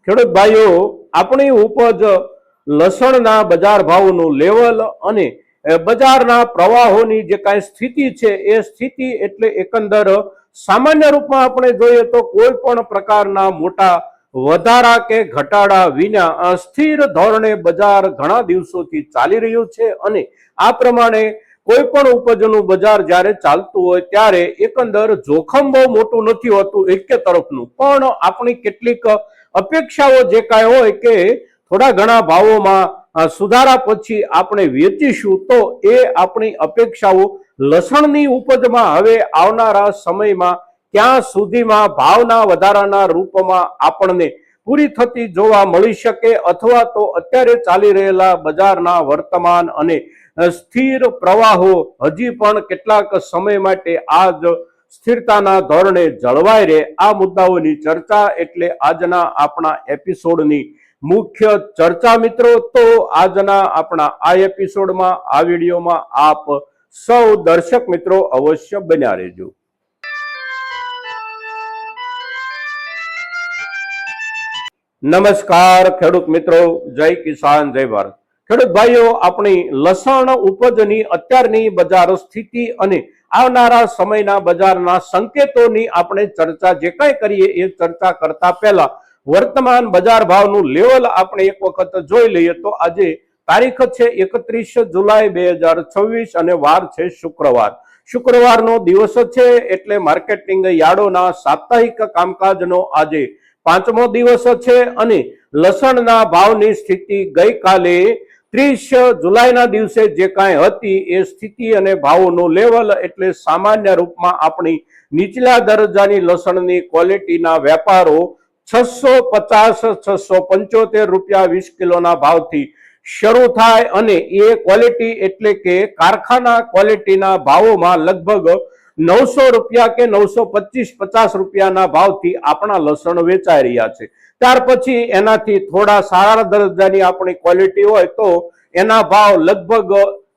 ખેડૂત ભાઈઓ, આપણી ઉપજ લસણના બજાર ભાવનું લેવલ અને બજારના પ્રવાહોની જે કાંઈ સ્થિતિ છે એ સ્થિતિ એટલે એકંદર સામાન્ય રૂપમાં આપણે જોઈએ તો કોઈ પણ પ્રકારના મોટા વધારા કે ઘટાડા વિના સ્થિર ધોરણે બજાર ઘણા દિવસોથી ચાલી રહ્યું છે અને આ પ્રમાણે કોઈ પણ ઉપજનું બજાર જ્યારે ચાલતું હોય ત્યારે એકંદર જોખમ બહુ મોટું નથી હોતું એક તરફનું, પણ આપણી કેટલીક અપેક્ષાઓ જે કાંઈ હોય કે થોડા ઘણા ભાવોમાં સુધારા પછી આપણે વેચીશું તો એ આપણી અપેક્ષાઓ લસણની ઉપજમાં હવે આવનારા સમયમાં ક્યાં સુધીમાં ભાવના વધારાના રૂપમાં આપણને પૂરી થતી જોવા મળી શકે અથવા તો અત્યારે ચાલી રહેલા બજારના વર્તમાન અને સ્થિર પ્રવાહો હજી પણ કેટલાક સમય માટે આ જ સ્થિરતાના ધોરણે જળવાઈ રહે, આ મુદ્દાઓની ચર્ચા એટલે આજના આપણા એપિસોડની મુખ્ય ચર્ચા મિત્રો। તો આજના આપણા આ એપિસોડમાં આ વિડીયોમાં આપ સૌ દર્શક મિત્રો અવશ્ય બન્યા રહેજો। નમસ્કાર ખેડૂત મિત્રો, જય કિસાન જય ભારત। ખેડૂત ભાઈઓ, આપણી લસણ ઉપજની અત્યારની બજાર સ્થિતિ અને આવનારા સમયના બજારના સંકેતોની આપણે ચર્ચા જે કાંઈ કરીએ એ ચર્ચા કરતા પહેલા વર્તમાન બજાર ભાવનું લેવલ આપણે એક વખત જોઈ લઈએ તો આજે તારીખ છે 31 જુલાઈ 2026 અને વાર છે શુક્રવાર। શુક્રવારનો દિવસ છે એટલે માર્કેટિંગ યાર્ડોના સાપ્તાહિક કામકાજનો આજે 5મો દિવસ છે અને લસણના ભાવની સ્થિતિ ગઈકાલે 30 જુલાઈના દિવસે જે કાંઈ હતી એ સ્થિતિ અને ભાવોનો લેવલ એટલે સામાન્ય રૂપમાં આપણી નીચલા દરજાની લસણની ક્વોલિટીના વેપારો 650-675 રૂપિયા 20 કિલોના ભાવથી શરૂ થાય અને એ ક્વોલિટી એટલે કે કારખાના ક્વોલિટીના ભાવોમાં લગભગ 900 રૂપિયા કે 925-50 રૂપિયાના ભાવથી આપણા લસણ વેચાઈ રહ્યા છે। ત્યાર પછી એનાથી થોડા સારા દરજાની આપણી ક્વોલિટી હોય તો એના ભાવ લગભગ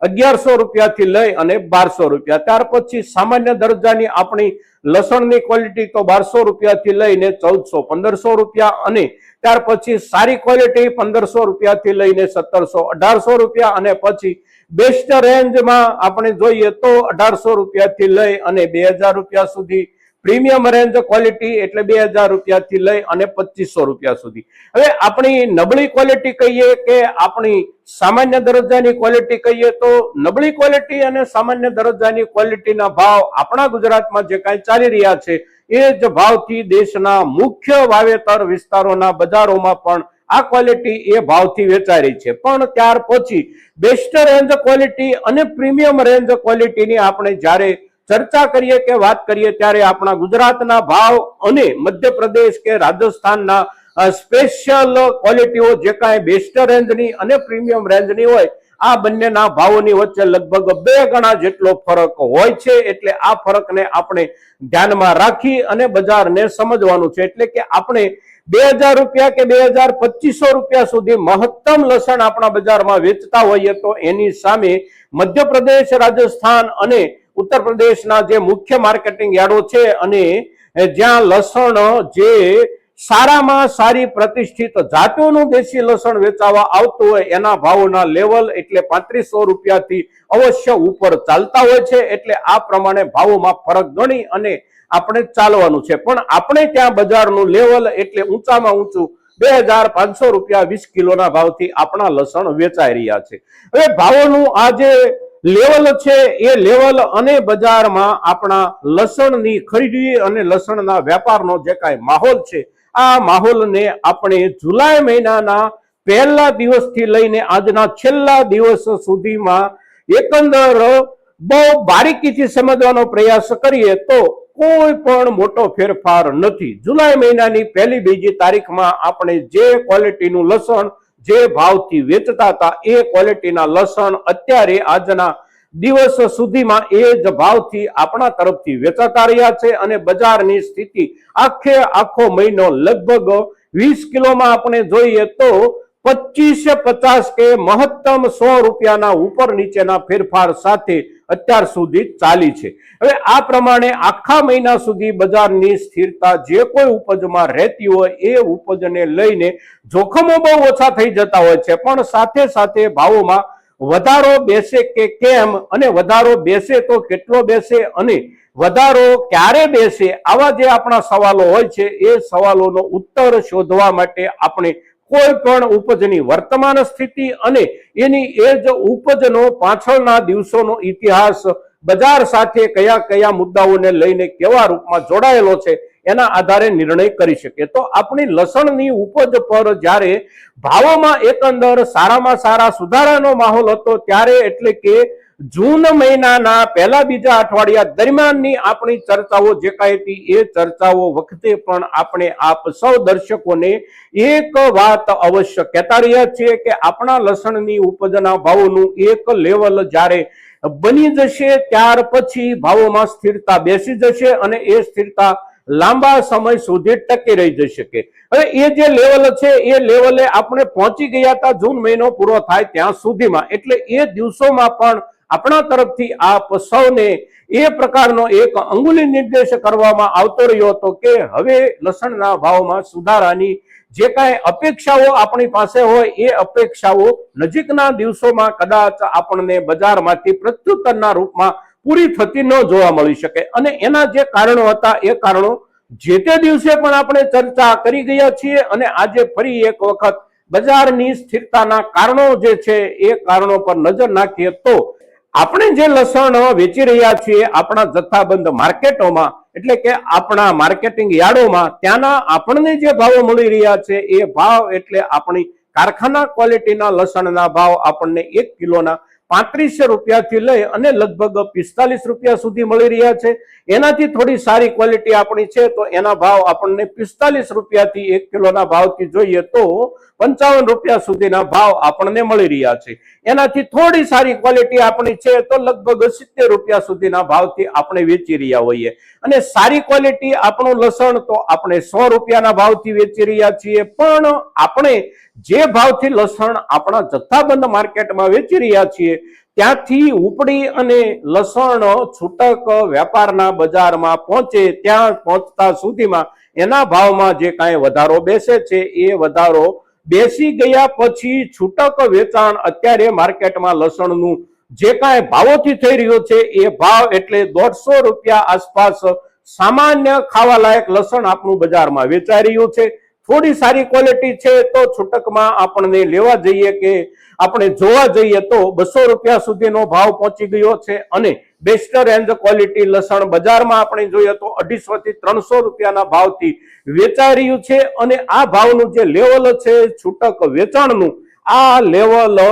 1100 રૂપિયાથી લઈ અને 1200 રૂપિયા। ત્યાર પછી સામાન્ય દરજાની આપણી લસણની ક્વોલિટી તો 1200 રૂપિયાથી લઈને 1400-1500 રૂપિયા અને ત્યાર પછી સારી ક્વોલિટી 1500 રૂપિયાથી લઈને 1700-1800 રૂપિયા અને પછી બેસ્ટ રેન્જમાં આપણે જોઈએ તો 1800 રૂપિયાથી લઈ અને 2000 રૂપિયા સુધી, પ્રીમિયમ રેન્જ ક્વોલિટી એટલે 2000 રૂપિયાથી લઈ અને 2500 રૂપિયા સુધી। હવે આપણી નબળી ક્વોલિટી કહીએ કે આપણી સામાન્ય દરજાની ક્વોલિટી કહીએ તો નબળી ક્વોલિટી અને સામાન્ય દરજાની ક્વોલિટીના ભાવ આપણા ગુજરાતમાં જે કાંઈ ચાલી રહ્યા છે એ જ ભાવથી દેશના મુખ્ય વાવેતર વિસ્તારોના બજારોમાં પણ આ ક્વોલિટી એ ભાવથી વેચાઈ રહી છે। પણ ત્યાર પછી બેસ્ટ રેન્જ ક્વોલિટી અને પ્રીમિયમ રેન્જ ક્વોલિટીની આપણે જ્યારે ચર્ચા કરીએ કે વાત કરીએ ત્યારે આપણા ગુજરાતના ભાવ અને મધ્યપ્રદેશ કે રાજસ્થાનના સ્પેશિયલ ક્વોલિટીઓ જે કાંઈ બેસ્ટ રેન્જની અને પ્રીમિયમ રેન્જની હોય આ બંનેના ભાવોની વચ્ચે લગભગ 2 ગણા જેટલો ફરક હોય છે। એટલે આ ફરકને આપણે ધ્યાનમાં રાખી અને બજારને સમજવાનું છે। એટલે કે આપણે 2000 રૂપિયા કે 2200 રૂપિયા સુધી મહત્તમ લસણ આપણા બજારમાં વેચતા હોઈએ તો એની સામે મધ્યપ્રદેશ, રાજસ્થાન અને ઉત્તર પ્રદેશના જે મુખ્ય માર્કેટિંગ યાર્ડો છે અને જ્યાં લસણ જે સારામાં સારી પ્રતિષ્ઠિત જાતોનું દેશી લસણ વેચાવા આવતું હોય એના ભાવોના લેવલ એટલે 3500 રૂપિયાથી અવશ્ય ઉપર ચાલતા હોય છે। એટલે આ પ્રમાણે ભાવોમાં ફરક ગણી અને આપણે ચાલવાનું છે। પણ આપણે ત્યાં બજારનું લેવલ એટલે ઊંચામાં ઊંચું 2500 રૂપિયા 20 કિલોના ભાવથી આપણા લસણ વેચાઈ રહ્યા છે। હવે ભાવોનું આ જે લેવલ છે એ લેવલ અને બજારમાં આપણા લસણની ખરીદી અને લસણના વેપારનો જે કાંઈ માહોલ છે આ માહોલને આપણે જુલાઈ મહિનાના પહેલા દિવસથી લઈને આજના છેલ્લા દિવસ સુધીમાં એકંદર બહુ બારીકીથી સમજવાનો પ્રયાસ કરીએ તો કોઈ પણ મોટો ફેરફાર નથી। જુલાઈ મહિનાની પહેલી બીજી તારીખમાં આપણે જે ક્વોલિટીનું લસણ જે ભાવથી વેચતા હતા એ ક્વોલિટીના લસણ અત્યારે આજના દિવસ સુધીમાં એ જ ભાવથી આપણા તરફથી વેચાતા રહ્યા છે અને બજારની સ્થિતિ આખો મહિનો લગભગ 20 કિલોમાં આપણે જોઈએ તો 2550 કે મહત્તમ 100 રૂપિયાના ઉપર નીચેના ફેરફાર સાથે અત્યાર સુધી ચાલી છે। હવે આ પ્રમાણે આખા મહિના સુધી બજારની સ્થિરતા જે કોઈ ઉપજમાં રહેતી હોય એ ઉપજને લઈને જોખમો બહુ ઓછા થઈ જતા હોય છે, પણ સાથે સાથે ભાવોમાં વધારો બેસે કે કેમ, અને વધારો બેસે તો કેટલો બેસે અને વધારો ક્યારે બેસે, આવા જે આપણા સવાલો હોય છે એ સવાલોનો ઉત્તર શોધવા માટે આપણે કોઈ પણ ઉપજની વર્તમાન સ્થિતિ અને એની એ જ ઉપજનો પાછળના દિવસોનો ઇતિહાસ, બજાર સાથે કયા કયા મુદ્દાઓને લઈને કેવા રૂપમાં જોડાયેલો છે એના આધારે નિર્ણય કરી શકે। તો આપણી લસણની ઉપજ પર જ્યારે ભાવોમાં એકંદર સારામાં સારા સુધારાનો માહોલ હતો ત્યારે, એટલે કે જૂન મહિનાના પહેલા બીજા અઠવાડિયા દરમિયાનની આપણી ચર્ચાઓ જે કાંઈ હતી એ ચર્ચાઓ વખતે પણ આપણે આપ સૌ દર્શકોને એક વાત અવશ્ય કહેતા રહ્યા છીએ કે આપણા લસણની ઉપજના ભાવોનું એક લેવલ જ્યારે બની જશે ત્યાર પછી ભાવોમાં સ્થિરતા બેસી જશે અને એ સ્થિરતા લાંબા સમય સુધી ટકી રહી જઈ શકે। હવે એ જે લેવલ છે એ લેવલે આપણે પહોંચી ગયા હતા જૂન મહિનો પૂરો થાય ત્યાં સુધીમાં, એટલે એ દિવસોમાં પણ આપણા તરફથી આપ સૌને એ પ્રકારનો એક અંગુલી નિર્દેશ કરવામાં આવતો રહ્યો હતો કે હવે લસણના ભાવમાં સુધારાની જે કાંઈ અપેક્ષાઓ આપણી પાસે હોય એ અપેક્ષાઓ નજીકના દિવસોમાં કદાચ આપણને બજારમાંથી પ્રત્યુત્તરના રૂપમાં પૂરી થતી ન જોવા મળી શકે। અને એના જે કારણો હતા એ કારણો જે તે દિવસે પણ આપણે ચર્ચા કરી ગયા છીએ અને આજે ફરી એક વખત બજારની સ્થિરતાના કારણો જે છે એ કારણો પર નજર નાખીએ તો આપણે જે લસણ વેચી રહ્યા છીએ આપણા જથ્થાબંધ માર્કેટોમાં, એટલે કે આપણા માર્કેટિંગ યાર્ડોમાં, ત્યાંના આપણને જે ભાવો મળી રહ્યા છે એ ભાવ એટલે આપણી કારખાના ક્વોલિટીના લસણના ભાવ આપણને 1 કિલોના 3500 રૂપિયાથી લઈ અને લગભગ 45 રૂપિયા સુધી મળી રહ્યા છે। એનાથી થોડી સારી ક્વોલિટી આપણી છે તો એના ભાવ આપણને 45 રૂપિયાથી 1 કિલોના ભાવથી જોઈએ તો 55 રૂપિયા સુધીના ભાવ આપણને મળી રહ્યા છે। એનાથી થોડી સારી ક્વોલિટી આપણી છે તો લગભગ 70 રૂપિયા સુધીના ભાવથી આપણે વેચી રહ્યા હોઈએ, અને સારી ક્વોલિટી આપણું લસણ તો આપણે 100 રૂપિયાના ભાવથી વેચી રહ્યા છીએ। પણ આપણે જે ભાવથી લસણ આપણા જથ્થાબંધ માર્કેટમાં વેચી રહ્યા છીએ ત્યાંથી ઉપડી અને લસણ છૂટક વેપારના બજારમાં પહોંચે ત્યાં પહોંચતા સુધીમાં એના ભાવમાં જે કાંઈ વધારો બેસે છે એ વધારો બેસી ગયા પછી છૂટક વેચાણ અત્યારે માર્કેટમાં લસણનું જે કાંઈ ભાવોથી થઈ રહ્યો છે એ ભાવ એટલે 150 રૂપિયા આસપાસ સામાન્ય ખાવા લાયક લસણ આપણું બજારમાં વેચાઈ રહ્યું છે। થોડી સારી ક્વોલિટી છે તો છૂટકમાં આપણને લેવા જઈએ કે આપણે જોવા જઈએ તો 200 રૂપિયા સુધીનો ભાવ પહોંચી ગયો છે, અને બેસ્ટ રેન્જ ક્વોલિટી લસણ બજારમાં આપણે જોઈએ તો 250 થી 300 રૂપિયાના ભાવથી વેચાઈ રહ્યું છે। અને આ ભાવનું જે લેવલ છે છૂટક વેચાણનું, આ લેવલ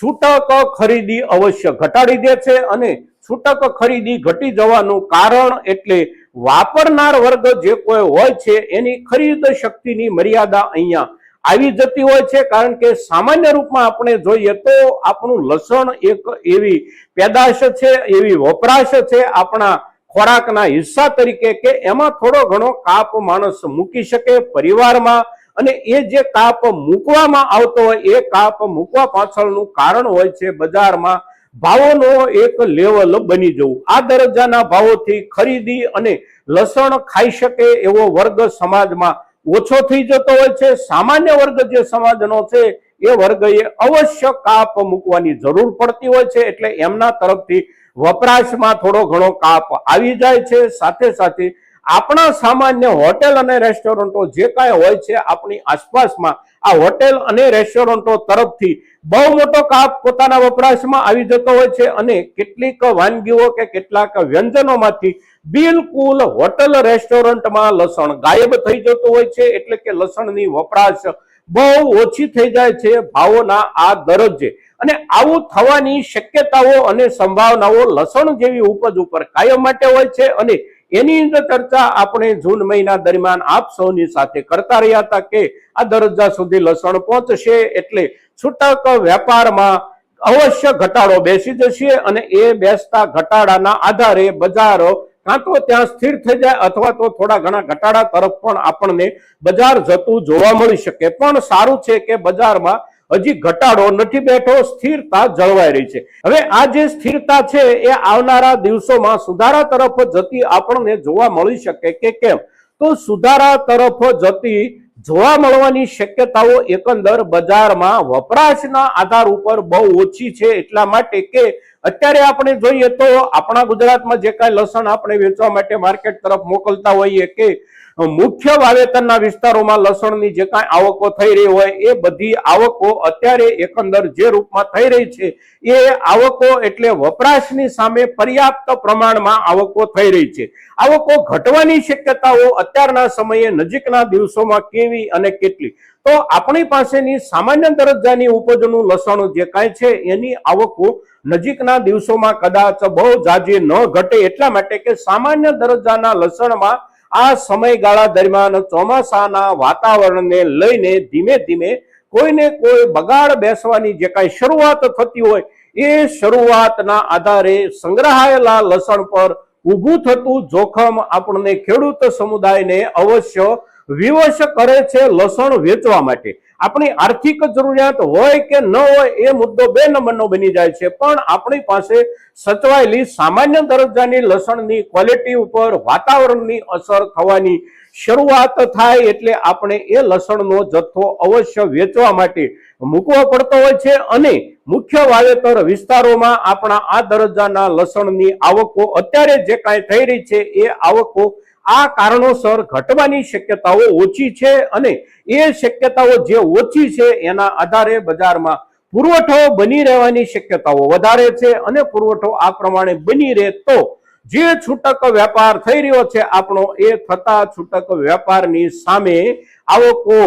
છૂટક ખરીદી અવશ્ય ઘટાડી દે છે, અને છૂટક ખરીદી ઘટી જવાનું કારણ એટલે વાપરનાર વર્ગ જે કોઈ હોય છે એની ખરીદ શક્તિની મર્યાદા અહીંયા આવી જતી હોય છે। કારણ કે સામાન્ય રૂપમાં આપણે જોઈએ તો આપણું લસણ એક એવી પેદાશ છે, એવી વપરાશ છે આપણા ખોરાકના હિસ્સા તરીકે કે એમાં થોડો ઘણો કાપ માણસ મૂકી શકે પરિવારમાં, અને એ જે કાપ મૂકવામાં આવતો હોય એ કાપ મૂકવા પાછળનું કારણ હોય છે બજારમાં ભાવોનો એક લેવલ બની જવું। આ દરજ્જાના ભાવોથી ખરીદી અને લસણ ખાઈ શકે એવો વર્ગ સમાજમાં ઓછો થઈ જતો હોય છે। સામાન્ય વર્ગ જે સમાજનો છે એ વર્ગએ અવશ્ય કાપ મૂકવાની જરૂર પડતી હોય છે, એટલે એમના તરફથી વપરાશમાં થોડો ઘણો કાપ આવી જાય છે। સાથે સાથે આપણા સામાન્ય હોટેલ અને રેસ્ટોરન્ટો જે કાંઈ હોય છે આપણી આસપાસમાં, આ હોટેલ અને રેસ્ટોરન્ટો તરફથી બહુ મોટો કાપ પોતાના વપરાશમાં આવી જતો હોય છે, અને કેટલીક વાનગીઓ કે કેટલાક વ્યંજનોમાંથી બિલકુલ હોટલ રેસ્ટોરન્ટમાં લસણ ગાયબ થઈ જતું હોય છે, એટલે કે લસણની વપરાશ બહુ ઓછી થઈ જાય છે ભાવોના આ દરજ્જે। અને આવું થવાની શક્યતાઓ અને સંભાવનાઓ લસણ જેવી ઉપજ ઉપર કાયમ માટે હોય છે, અને એની ચર્ચા આપણે જૂન મહિના દરમિયાન આપ સૌની સાથે કરતા રહ્યા હતા કે આ દરજ્જા સુધી લસણ પહોંચશે એટલે છૂટક વેપારમાં અવશ્ય ઘટાડો બેસી જશે, અને એ બેસતા ઘટાડાના આધારે બજાર કાં તો ત્યાં સ્થિર થઈ જાય અથવા તો થોડા ઘણા ઘટાડા તરફ પણ આપણને બજાર જતું જોવા મળી શકે। પણ સારું છે કે બજારમાં હજી ઘટાડો નથી બેઠો, સ્થિરતા જળવાઈ રહી છે. હવે આ જે સ્થિરતા છે એ આવનારા દિવસોમાં સુધારા તરફ જતી આપણને જોવા મળી શકે કે કેમ? તો સુધારા તરફ જતી જોવા મળવાની શક્યતાઓ એકંદર બજારમાં વપરાશના આધાર ઉપર બહુ ઓછી છે. એટલા માટે કે અત્યારે આપણે જોઈએ તો આપણા ગુજરાતમાં જે કાંઈ લસણ આપણે વેચવા માટે માર્કેટ તરફ મોકલતા હોઈએ કે મુખ્ય વાવેતરના વિસ્તારોમાં લસણની જે કાંઈ આવકો થઈ રહી હોય એ બધી આવકો અત્યારે એકંદર જે રૂપમાં થઈ રહી છે એ આવકો એટલે વપરાશની સામે પર્યાપ્ત પ્રમાણમાં આવકો થઈ રહી છે. આવકો ઘટવાની શક્યતાઓ અત્યારના સમયે નજીકના દિવસોમાં કેવી અને કેટલી? તો આપણી પાસેની સામાન્ય દરજ્જાની ઉપજનું લસણ જે કાંઈ છે એની આવકો નજીકના દિવસોમાં કદાચ બહુ જાજી ન ઘટે. એટલા માટે કે સામાન્ય દરજ્જાના લસણમાં આ સમયગાળા દરમિયાન ચોમાસાના વાતાવરણને લઈને ધીમે ધીમે કોઈને કોઈ બગાડ બેસવાની જે કાંઈ શરૂઆત થતી હોય એ શરૂઆતના આધારે સંગ્રહાયેલા લસણ પર ઊભું થતું જોખમ આપણને ખેડૂત સમુદાયને અવશ્ય વિવશ કરે છે લસણ વેચવા માટે. આપણી આર્થિક જરૂરિયાત હોય કે ન હોય એ મુદ્દો બે નંબરનો બની જાય છે, પણ આપણી પાસે સચવાયેલી સામાન્ય દરજ્જાની લસણની ક્વોલિટી ઉપર વાતાવરણની અસર થવાની શરૂઆત થાય એટલે આપણે એ લસણનો જથ્થો અવશ્ય વેચવા માટે મૂકવો પડતો હોય છે. અને મુખ્ય વાવેતર વિસ્તારોમાં આપણા આ દરજ્જાના લસણની આવકો અત્યારે જે કાંઈ થઈ રહી છે એ આવકો આ કારણોસર ઘટવાની શક્યતાઓ ઓછી છે. અને એ શક્યતાઓ જે ઓછી છે એના આધારે બજારમાં પુરવઠો બની રહેવાની શક્યતાઓ વધારે છે. અને પુરવઠો આ પ્રમાણે બની રહે તો જે છૂટક વેપાર થઈ રહ્યો છે આપણો એ થતા છૂટક વેપારની સામે આવકો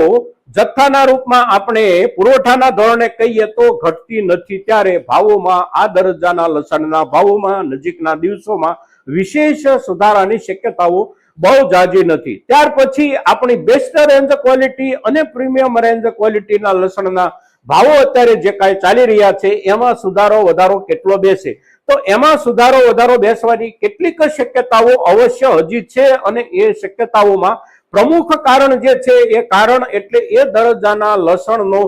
જથ્થાના રૂપમાં આપણે પુરવઠાના ધોરણે કહીએ તો ઘટતી નથી. ત્યારે ભાવોમાં આ દરજ્જાના લસણના ભાવોમાં નજીકના દિવસોમાં વિશેષ સુધારાની શક્યતાઓ બહુ જાજી નથી. ત્યાર પછી આપણી બેસ્ટ રેન્જ ક્વોલિટી અને પ્રીમિયમ રેન્જ ક્વોલિટીના લસણના ભાવો અત્યારે જે કાંઈ ચાલી રહ્યા છે એમાં સુધારો વધારો કેટલો બેસે? તો એમાં સુધારો વધારો બેસવાની કેટલીક શક્યતાઓ અવશ્ય હજી છે. અને એ શક્યતાઓમાં પ્રમુખ કારણ જે છે એ કારણ એટલે એ દરજ્જાના લસણનો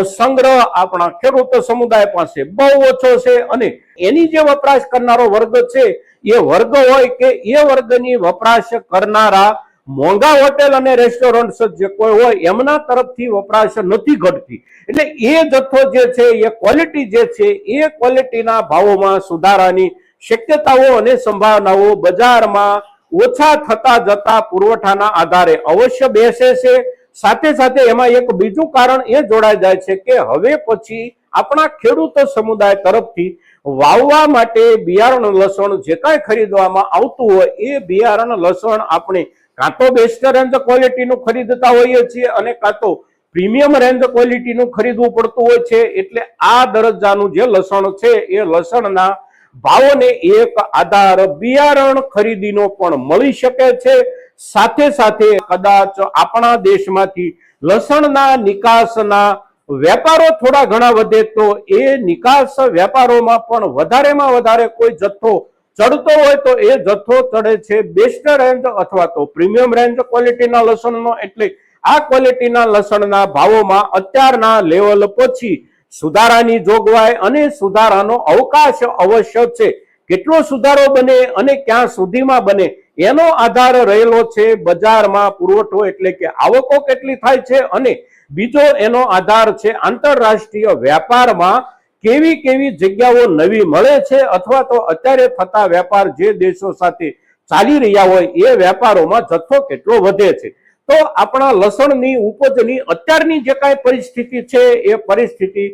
સંગ્રહ આપણા ખેડૂત સમુદાય પાસે બહુ ઓછો છે. અને એની જે વપરાશ કરનારો વર્ગ છે એ વર્ગ હોય કે એ વર્ગની વપરાશ કરનારા મોંઘા હોટેલ અને રેસ્ટોરન્ટ જે કોઈ હોય એમના તરફથી વપરાશ નથી ઘટતી. એટલે એ જથ્થો જે છે એ ક્વોલિટી જે છે એ ક્વોલિટીના ભાવોમાં સુધારાની શક્યતાઓ અને સંભાવનાઓ બજારમાં ઓછા થતા જતા પુરવઠાના આધારે અવશ્ય બેસે છે. સાથે સાથે એમાં એક બીજું કારણ એ જોડાઈ જાય છે કે હવે પછી આપણા ખેડૂત સમુદાય તરફથી વાવવા માટે બિયારણ લસણ જે કાંઈ ખરીદવામાં આવતું હોય એ બિયારણ લસણ આપણે કાં તો બેસ્ટ રેન્જ ક્વોલિટીનું ખરીદતા હોઈએ છીએ અને કાં તો પ્રીમિયમ રેન્જ ક્વોલિટીનું ખરીદવું પડતું હોય છે. એટલે આ દરજ્જાનું જે લસણ છે એ લસણના ભાવોને એક આધાર બિયારણ ખરીદીનો પણ મળી શકે છે. સાથે સાથે કદાચ આપણા દેશમાંથી લસણના નિકાસના વેપારો થોડા ઘણા વધે તો એ નિકાસ વેપારોમાં પણ વધારેમાં વધારે કોઈ જથ્થો ચડતો હોય તો એ જથ્થો ચડે છે બેસ્ટ રેન્જ અથવા તો પ્રીમિયમ રેન્જ ક્વોલિટીના લસણનો. એટલે આ ક્વોલિટીના લસણના ભાવોમાં અત્યારના લેવલ પછી સુધારાની જોગવાઈ અને સુધારાનો અવકાશ અવશ્ય છે. કેટલો સુધારો બને અને ક્યાં સુધીમાં બને એનો આધાર રહેલો છે બજારમાં પુરવઠો એટલે કે આવકો કેટલી થાય છે. અને બીજો એનો આધાર છે આંતરરાષ્ટ્રીય વેપારમાં કેવી કેવી જગ્યાઓ નવી મળે છે અથવા તો અત્યારે થતા વેપાર જે દેશો સાથે ચાલી રહ્યા હોય એ વેપારોમાં જથ્થો કેટલો વધે છે. તો આપણા લસણની ઉપજની અત્યારની જે કાંઈ પરિસ્થિતિ છે એ પરિસ્થિતિ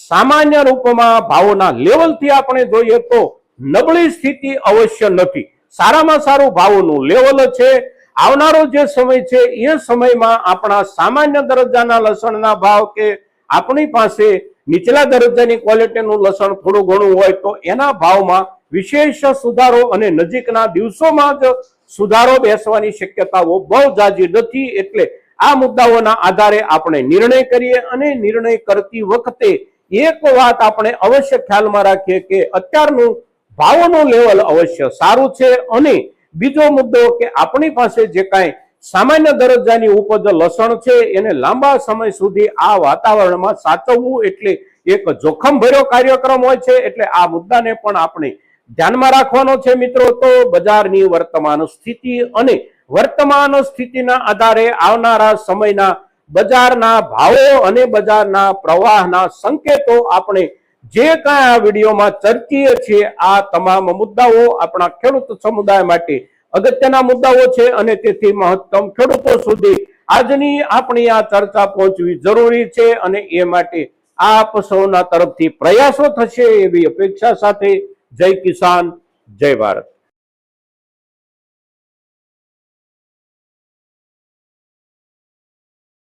સામાન્ય રૂપમાં ભાવોના લેવલથી આપણે જોઈએ તો નબળી સ્થિતિ અવશ્ય નથી. સારામાં સારું ભાવોનું લેવલ છે. આવનારો જે સમય છે એ સમયમાં આપણા સામાન્ય દરજ્જાના લસણના ભાવ કે આપણી પાસે નીચલા દરજ્જાની ક્વોલિટીનું લસણ થોડું ઘણું હોય તો એના ભાવમાં વિશેષ સુધારો અને નજીકના દિવસોમાં જ સુધારો બેસવાની શક્યતાઓ બહુ જાજી નથી. એટલે આ મુદ્દાઓના આધારે આપણે નિર્ણય કરીએ અને નિર્ણય કરતી વખતે એક વાત આપણે અવશ્ય ખ્યાલમાં રાખીએ કે અત્યારનું ભાવોનું લેવલ અવશ્ય સારું છે. અને બીજો મુદ્દો કે આપણી પાસે જે કાંઈ સામાન્ય દરજ્જાની ઉપજ લસણ છે એને લાંબા સમય સુધી આ વાતાવરણમાં સાચવવું એટલે એક જોખમ ભર્યો કાર્યક્રમ હોય છે, એટલે આ મુદ્દાને પણ આપણે ધ્યાનમાં રાખવાનો છે મિત્રો. તો બજારની વર્તમાન સ્થિતિ અને વર્તમાન સ્થિતિના આધારે આવનારા સમયના બજારના ભાવો અને બજારના પ્રવાહના સંકેતો આપણે જે કાંઈ આ વિડીયોમાં ચર્ચીએ છીએ આ તમામ મુદ્દાઓ આપણા ખેડૂત સમુદાય માટે અગત્યના મુદ્દાઓ છે અને તેથી મહત્તમ ખેડૂતો સુધી આજની આપણી આ ચર્ચા પહોંચવી જરૂરી છે અને એ માટે આપ સૌના તરફથી પ્રયાસો થશે એવી અપેક્ષા સાથે જય કિસાન, જય ભારત.